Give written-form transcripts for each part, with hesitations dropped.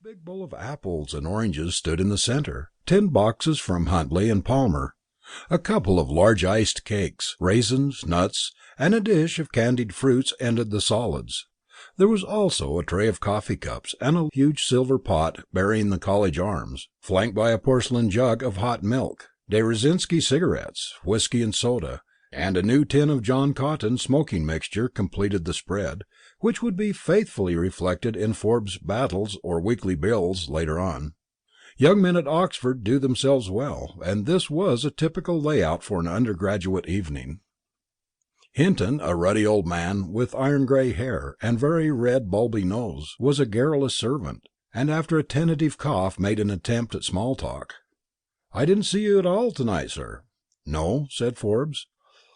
big bowl of apples and oranges stood in the centre, tin boxes from Huntley and Palmer, a couple of large iced cakes, raisins, nuts, and a dish of candied fruits ended the solids. There was also a tray of coffee cups, and a huge silver pot bearing the college arms, flanked by a porcelain jug of hot milk. De Reszke cigarettes, whiskey and soda, and a new tin of John Cotton smoking mixture completed the spread, which would be faithfully reflected in Forbes' battles or weekly bills later on. Young men at Oxford do themselves well, and this was a typical layout for an undergraduate evening. Hinton, a ruddy old man with iron grey hair and very red bulby nose, was a garrulous servant, and after a tentative cough made an attempt at small talk. "I didn't see you at all to-night, sir." "No," said Forbes.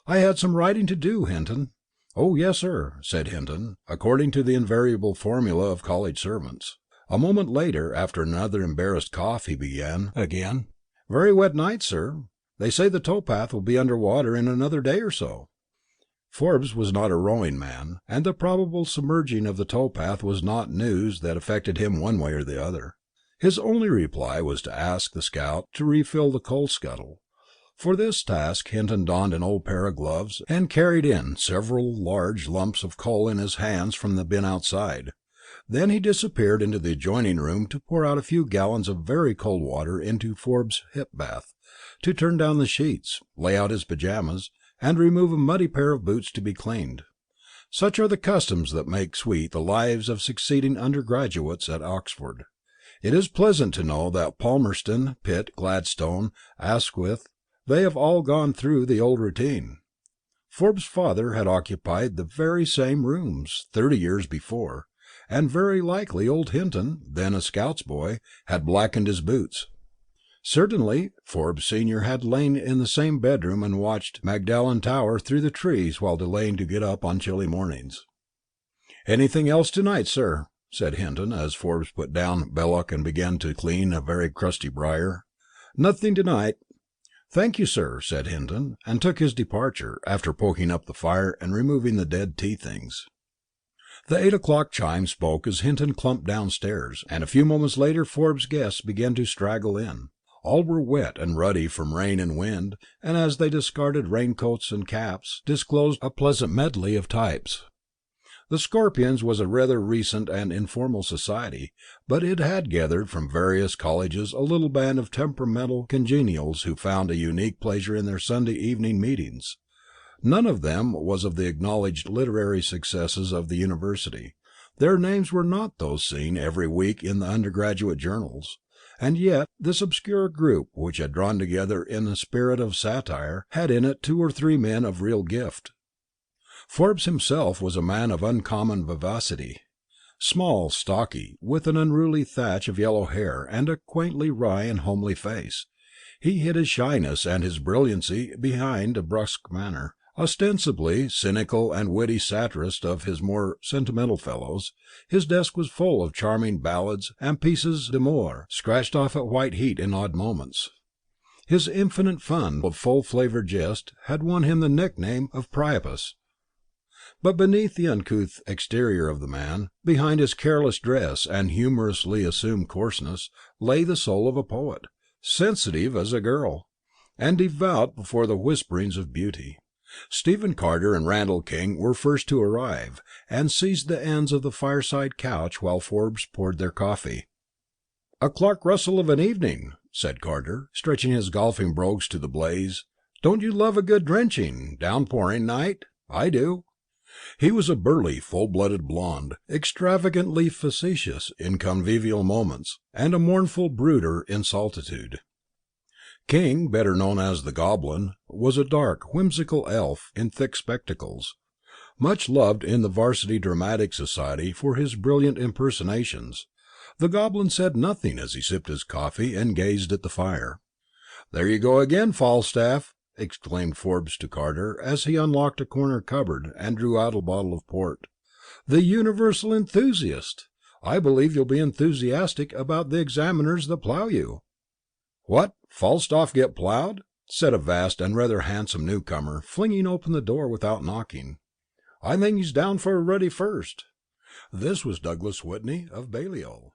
"I had some writing to do, Hinton." "Oh, yes, sir," said Hinton, according to the invariable formula of college servants. A moment later, after another embarrassed cough, he began again. "Very wet night, sir. They say the towpath will be under water in another day or so." Forbes was not a rowing man, and the probable submerging of the towpath was not news that affected him one way or the other. His only reply was to ask the scout to refill the coal scuttle. For this task Hinton donned an old pair of gloves, and carried in several large lumps of coal in his hands from the bin outside. Then he disappeared into the adjoining room to pour out a few gallons of very cold water into Forbes' hip bath, to turn down the sheets, lay out his pyjamas, and remove a muddy pair of boots to be cleaned. Such are the customs that make sweet the lives of succeeding undergraduates at Oxford. It is pleasant to know that Palmerston, Pitt, Gladstone, Asquith, they have all gone through the old routine. Forbes' father had occupied the very same rooms 30 years before, and very likely old Hinton, then a scout's boy, had blackened his boots. Certainly, Forbes senior had lain in the same bedroom and watched Magdalen Tower through the trees while delaying to get up on chilly mornings. "Anything else to-night, sir?" said Hinton, as Forbes put down Belloc and began to clean a very crusty briar. "Nothing to-night." "Thank you, sir," said Hinton, and took his departure, after poking up the fire and removing the dead tea things. The 8 o'clock chime spoke as Hinton clumped downstairs, and a few moments later Forbes' guests began to straggle in. All were wet and ruddy from rain and wind, and as they discarded raincoats and caps, disclosed a pleasant medley of types. The Scorpions was a rather recent and informal society, but it had gathered from various colleges a little band of temperamental congenials who found a unique pleasure in their Sunday evening meetings. None of them was of the acknowledged literary successes of the university. Their names were not those seen every week in the undergraduate journals. And yet this obscure group, which had drawn together in a spirit of satire, had in it 2 or 3 men of real gift. Forbes himself was a man of uncommon vivacity. Small, stocky, with an unruly thatch of yellow hair and a quaintly wry and homely face, he hid his shyness and his brilliancy behind a brusque manner. Ostensibly cynical and witty satirist of his more sentimental fellows, his desk was full of charming ballads and pieces d'amour, scratched off at white heat in odd moments. His infinite fund of full-flavoured jest had won him the nickname of Priapus. But beneath the uncouth exterior of the man, behind his careless dress and humorously assumed coarseness, lay the soul of a poet, sensitive as a girl, and devout before the whisperings of beauty. Stephen Carter and Randall King were first to arrive, and seized the ends of the fireside couch while Forbes poured their coffee. "A Clark Russell of an evening," said Carter, stretching his golfing brogues to the blaze. "Don't you love a good drenching, downpouring night? I do." He was a burly, full-blooded blonde, extravagantly facetious in convivial moments, and a mournful brooder in solitude. King, better known as the Goblin, was a dark, whimsical elf in thick spectacles, much loved in the Varsity Dramatic Society for his brilliant impersonations. The Goblin said nothing as he sipped his coffee and gazed at the fire. "There you go again, Falstaff!" exclaimed Forbes to Carter, as he unlocked a corner cupboard and drew out a bottle of port. "The universal enthusiast! I believe you'll be enthusiastic about the examiners that plough you." "What, Falstaff get ploughed?" said a vast and rather handsome newcomer, flinging open the door without knocking. "I think he's down for a ruddy first." This was Douglas Whitney of Balliol.